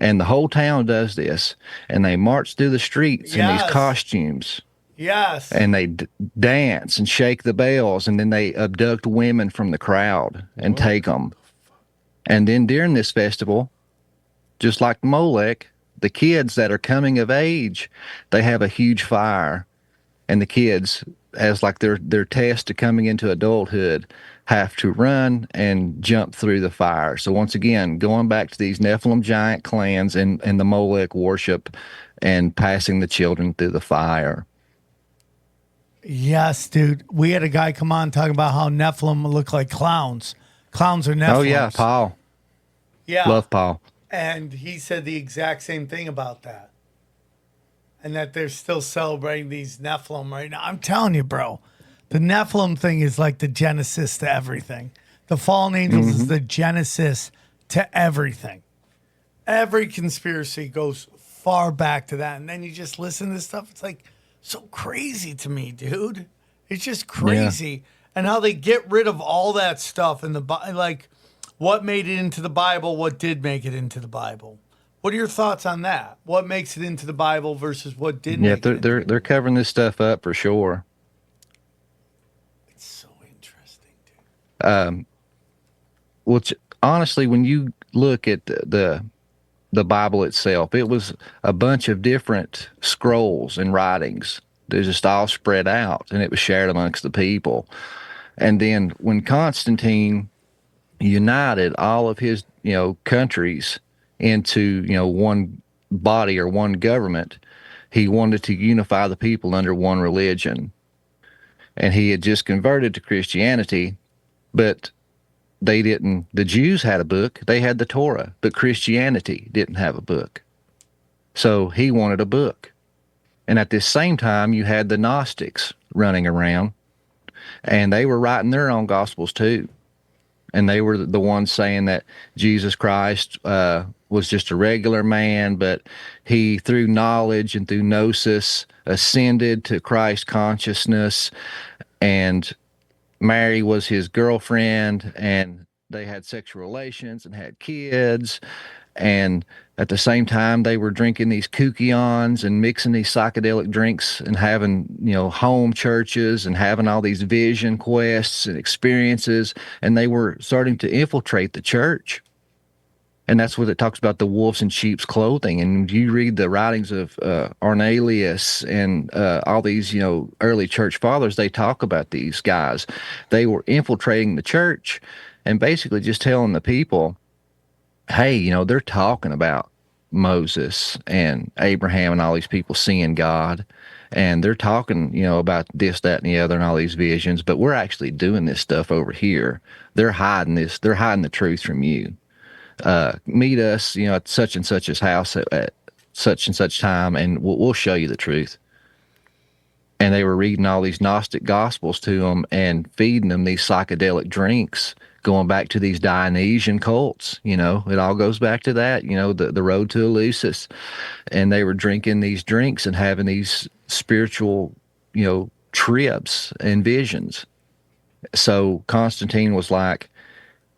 And the whole town does this, and they march through the streets in these Yes. costumes, Yes. and they dance and shake the bells, and then they abduct women from the crowd and take them. And then during this festival, just like Molech, the kids that are coming of age, they have a huge fire, and the kids, as like their test to coming into adulthood, have to run and jump through the fire. So once again, going back to these Nephilim giant clans and the Molech worship and passing the children through the fire. Yes, dude. We had a guy come on talking about how Nephilim look like clowns. Clowns are Nephilims. Oh yeah, Paul. Yeah. Love Paul. And he said the exact same thing about that. And that they're still celebrating these Nephilim right now. I'm telling you, bro, the Nephilim thing is like the genesis to everything. The fallen angels is the genesis to everything. Every conspiracy goes far back to that. And then you just listen to this stuff. It's like so crazy to me, dude. It's just crazy. And how they get rid of all that stuff in the like what made it into the Bible, what did make it into the Bible. What are your thoughts on that? What makes it into the Bible versus what didn't? Yeah, they're covering this stuff up for sure. It's so interesting, dude. Which honestly, when you look at the Bible itself, it was a bunch of different scrolls and writings. They're just all spread out, and it was shared amongst the people. And then when Constantine united all of his, countries into, one body or one government, he wanted to unify the people under one religion. And he had just converted to Christianity, but the Jews had a book, they had the Torah, but Christianity didn't have a book. So he wanted a book. And at this same time, you had the Gnostics running around, and they were writing their own gospels too. And they were the ones saying that Jesus Christ was just a regular man, but he, through knowledge and through gnosis, ascended to Christ consciousness, and Mary was his girlfriend, and they had sexual relations and had kids. And at the same time, they were drinking these kookions and mixing these psychedelic drinks and having, home churches and having all these vision quests and experiences. And they were starting to infiltrate the church. And that's what it talks about, the wolves in sheep's clothing. And you read the writings of Arnelius and all these, early church fathers, they talk about these guys. They were infiltrating the church and basically just telling the people, hey, they're talking about Moses and Abraham and all these people seeing God. And they're talking, about this, that, and the other and all these visions. But we're actually doing this stuff over here. They're hiding this. They're hiding the truth from you. Meet us, at such and such's house at such and such time, and we'll show you the truth. And they were reading all these Gnostic gospels to them and feeding them these psychedelic drinks, going back to these Dionysian cults. It all goes back to that, the road to Eleusis. And they were drinking these drinks and having these spiritual, trips and visions. So Constantine was like,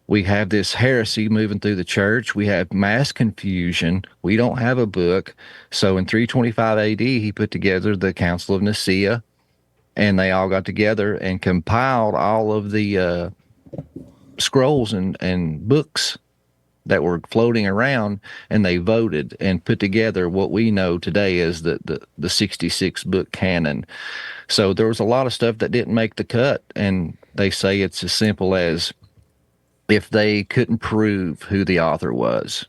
we have this heresy moving through the church. We have mass confusion. We don't have a book. So in 325 AD, he put together the Council of Nicaea, and they all got together and compiled all of the scrolls and books that were floating around, and they voted and put together what we know today as the 66 book canon. So there was a lot of stuff that didn't make the cut, and they say it's as simple as, if they couldn't prove who the author was,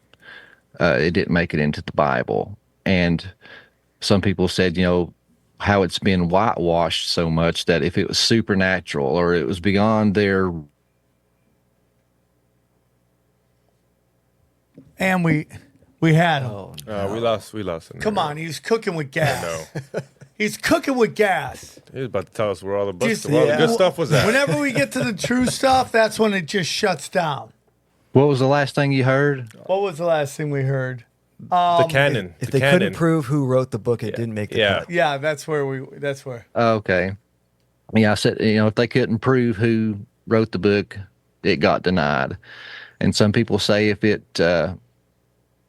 it didn't make it into the Bible. And some people said, how it's been whitewashed so much that if it was supernatural or it was beyond their... And we had him. Oh, no. We lost him. Come on, he's cooking with gas. No. He's cooking with gas. He was about to tell us where all the Just- where all the good stuff was at. Whenever we get to the true stuff, that's when it just shuts down. What was the last thing you heard? What was the last thing we heard? The canon. If the they canon. couldn't prove who wrote the book, it didn't make the cut. Yeah, that's where. Okay. Yeah, I said, if they couldn't prove who wrote the book, it got denied. And some people say if it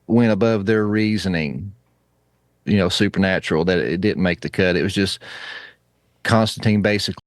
went above their reasoning, supernatural, that it didn't make the cut. It was just Constantine basically